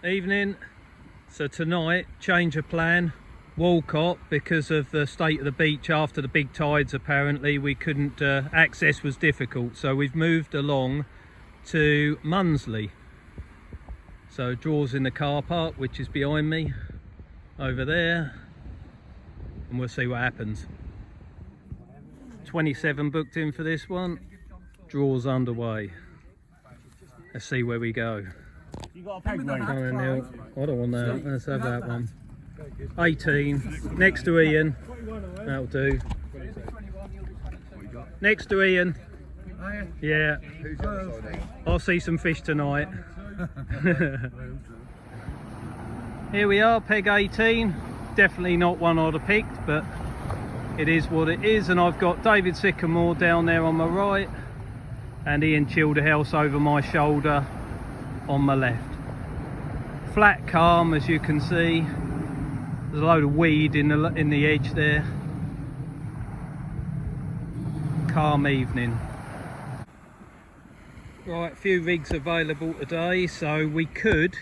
Evening. So tonight, change of plan. Walcott, because of the state of the beach after the big tides, apparently we couldn't, access was difficult, so we've moved along to Mundsley. So draws in the car park, which is behind me over there, and we'll see what happens. 27 booked in for this one. Draws underway. Let's see where we go. You got a peg, mate? I don't want that. Let's have that one. 18. Next to Ian. That'll do. Next to Ian. Yeah. I'll see some fish tonight. Here we are, peg 18. Definitely not one I'd have picked, but it is what it is. And I've got David Sycamore down there on my right and Ian Childerhouse over my shoulder on my left. Flat calm, as you can see. There's a load of weed in the edge there. Calm evening. Right, a few rigs available today, so we could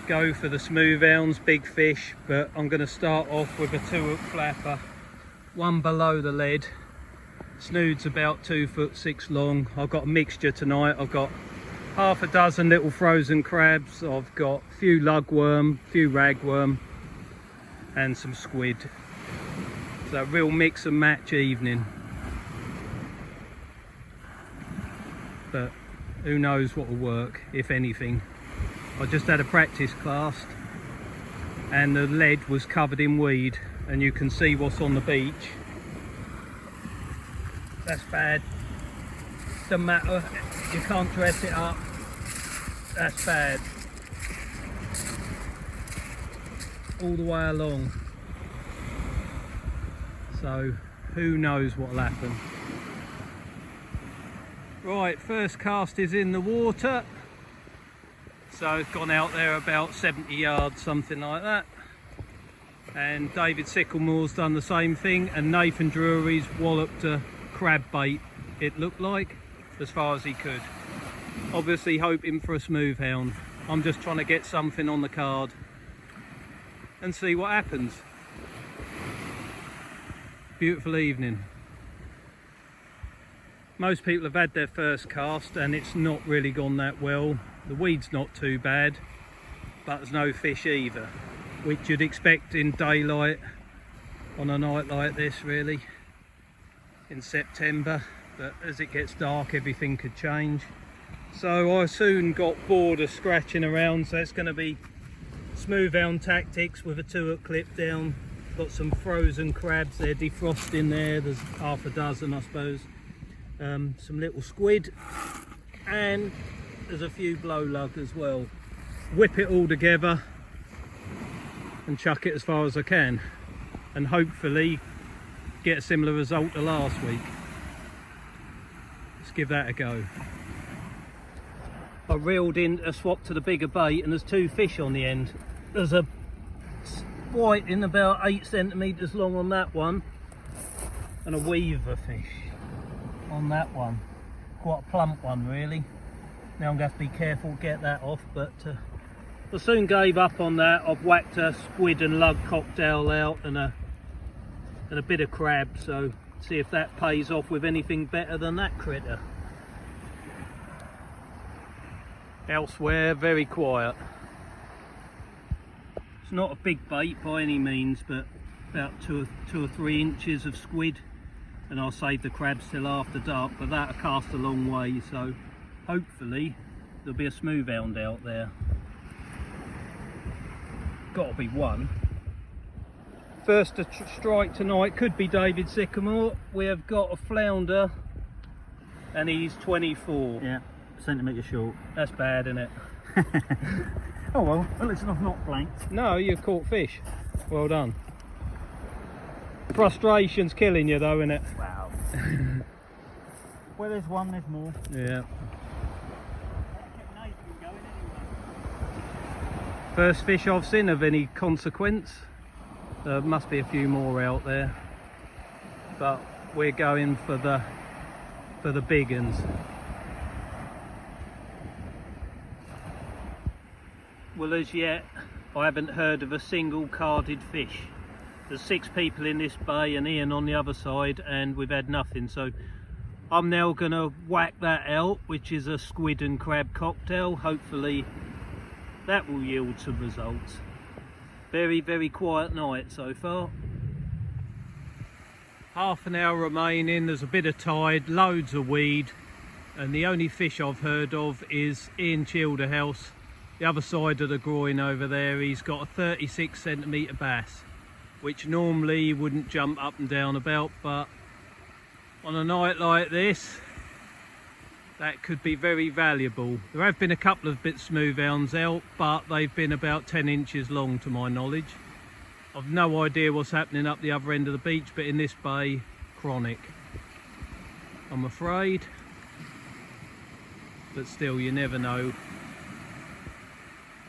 go for the smooth hounds, big fish, but I'm going to start off with a 2-hook flapper, one below the lead. Snood's about 2'6" long. I've got a mixture tonight. I've got half a dozen little frozen crabs. I've got a few lugworm, a few ragworm, and some squid. So a real mix and match evening. But who knows what will work, if anything. I just had a practice cast and the lead was covered in weed, and you can see what's on the beach. That's bad. Doesn't matter, you can't dress it up. That's bad. All the way along. So who knows what will happen. Right, first cast is in the water. So it's gone out there about 70 yards, something like that. And David Sycamore's done the same thing, and Nathan Drury's walloped a crab bait, it looked like, as far as he could. Obviously hoping for a smooth hound. I'm just trying to get something on the card and see what happens. Beautiful evening. Most people have had their first cast and it's not really gone that well. The weed's not too bad, but there's no fish either, which you'd expect in daylight on a night like this, really, in September. But as it gets dark, everything could change. So I soon got bored of scratching around, so it's going to be smooth hound tactics with a 2-hook clip down. Got some frozen crabs, they're defrosting there. There's half a dozen, I suppose. Some little squid, and there's a few blow lug as well. Whip it all together and chuck it as far as I can, and hopefully get a similar result to last week. Let's give that a go. I reeled in a swap to the bigger bait, and there's 2 fish on the end. There's a white in about 8 centimetres long on that one, and a weaver fish on that one. Quite a plump one, really. Now I'm going to have to be careful to get that off, but I soon gave up on that. I've whacked a squid and lug cocktail out and a bit of crab, so see if that pays off with anything better than that critter. Elsewhere, very quiet. It's not a big bait by any means, but about 2 or 3 inches of squid, and I'll save the crabs till after dark, but that'll cast a long way, so hopefully there'll be a smooth hound out there. Got to be one. First to strike tonight could be David Sycamore. We have got a flounder and he's 24. Yeah, centimetre short. That's bad, isn't it? Oh well, at least I've not blanked. No, you've caught fish. Well done. Frustration's killing you though, isn't it? Wow. Where there's one, there's more. Yeah. First fish I've seen of any consequence. There must be a few more out there, but we're going for the big uns. Well, as yet, I haven't heard of a single carded fish. There's 6 people in this bay and Ian on the other side, and we've had nothing. So I'm now going to whack that out, which is a squid and crab cocktail. Hopefully that will yield some results. Very, very quiet night so far. Half an hour remaining, there's a bit of tide, loads of weed, and the only fish I've heard of is Ian Childerhouse. The other side of the groin over there, he's got a 36 centimetre bass, which normally he wouldn't jump up and down about, but on a night like this, that could be very valuable. There have been a couple of bit smooth hounds out, but they've been about 10 inches long to my knowledge. I've no idea what's happening up the other end of the beach, but in this bay, chronic, I'm afraid. But still, you never know.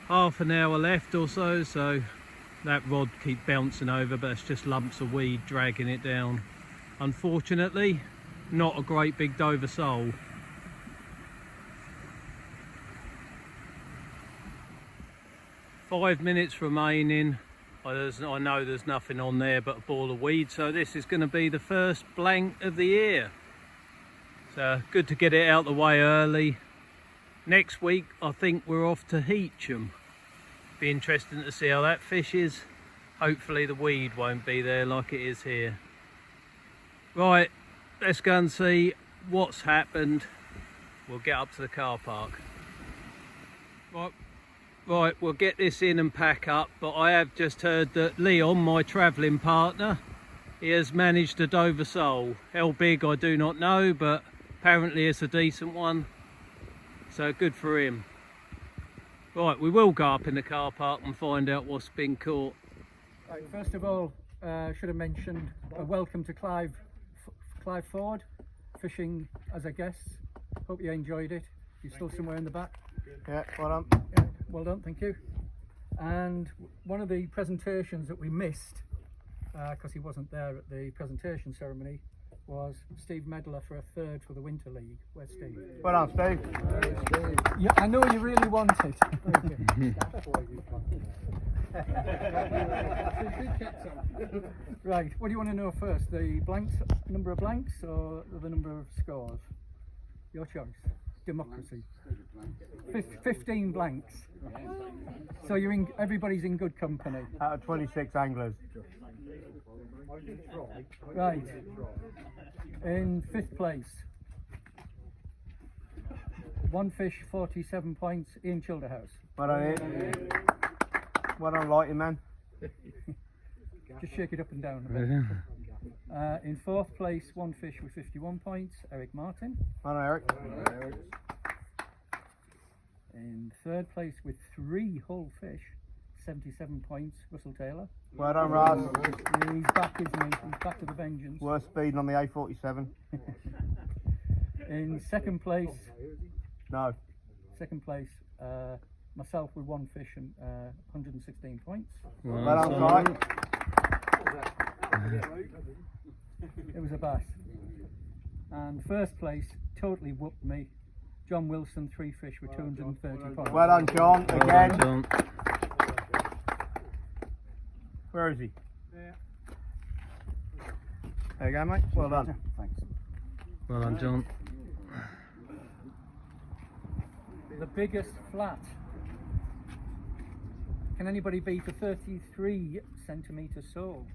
Half an hour left or so, so that rod keeps bouncing over, but it's just lumps of weed dragging it down. Unfortunately, not a great big Dover sole. Five minutes remaining. I know there's nothing on there but a ball of weed, so this is going to be the first blank of the year. So good to get it out the way early. Next week I think we're off to Heacham. Be interesting to see how that fish is. Hopefully the weed won't be there like it is here. Right, let's go and see what's happened. We'll get up to the car park. Right, we'll get this in and pack up, but I have just heard that Leon, my travelling partner, he has managed a Dover sole. How big I do not know, but apparently it's a decent one, so good for him. Right, we will go up in the car park and find out what's been caught. Right, first of all, should have mentioned a welcome to Clive Ford, fishing as a guest. Hope you enjoyed it. You're still somewhere in the back. Yeah, well done. Yeah, well done, thank you. And one of the presentations that we missed, because he wasn't there at the presentation ceremony, was Steve Medler for a third for the Winter League. Where's Steve? Well done, Steve. Yeah, I know you really want it. Right, what do you want to know first? The blanks, number of blanks, or the number of scores? Your choice. Democracy. 15 blanks. So you're in. Everybody's in good company. Out of 26 anglers. Right. In 5th place. One fish, 47 points. Ian Childerhouse. Well done, Ian. Well done, lighting man. Just shake it up and down a bit. In 4th place, one fish with 51 points. Eric Martin. Well done, Eric. In 3rd place with 3 whole fish, 77 points, Russell Taylor. Well done, Russ. He's back, isn't he? He's back to the vengeance. Worst speeding on the A47. In 2nd place, No. myself with 1 fish and 116 points. Well done, Si. It was a bass. And 1st place, totally whooped me. John Wilson, 3 fish with 230 points. Well done, John. Again. Well done, John. Where is he? There you go, mate. Well done. Thanks. Well done, John. The biggest flat. Can anybody beat a 33 centimetre sole?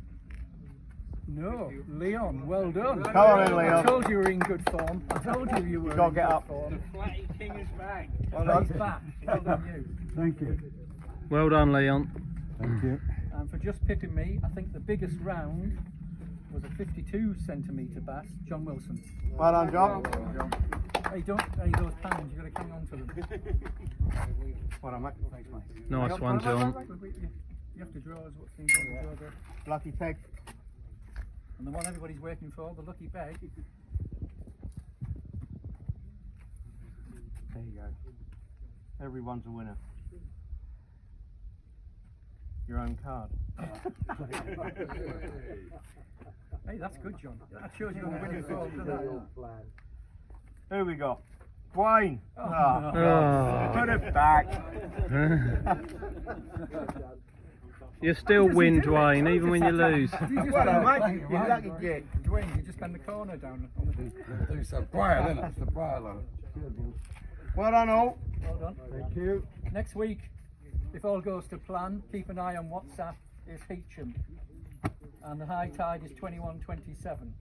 No, Leon, well done. Come on in, Leon. I told you were in good form. I told you were Gotta in get good up. form. The Flatty King is back. Well done. He's back. Well done you. Thank you. Well done, Leon. Thank you. And for just picking me, I think the biggest round was a 52 centimetre bass, John Wilson. Well done, John. Hey, don't, hey, those pounds, you've got to hang on to them. Well done, mate. Thanks, mate. Nice one, John. You have to draw us what's the draw. Lucky peg. And the one everybody's waiting for, the lucky peg. There you go. Everyone's a winner. Your own card. Hey, that's good, John. That shows you're on the winning form, doesn't it? Who we got? Dwayne. Oh. Put it back. You still win, Dwayne, even when you lose. Well, mate, you're lucky git. Dwayne, you just bend the corner down on the Do some briar, isn't it? It's the briar load. Well done all. Well done. Thank you. Next week, if all goes to plan, keep an eye on WhatsApp, is Heacham. And the high tide is 21:27.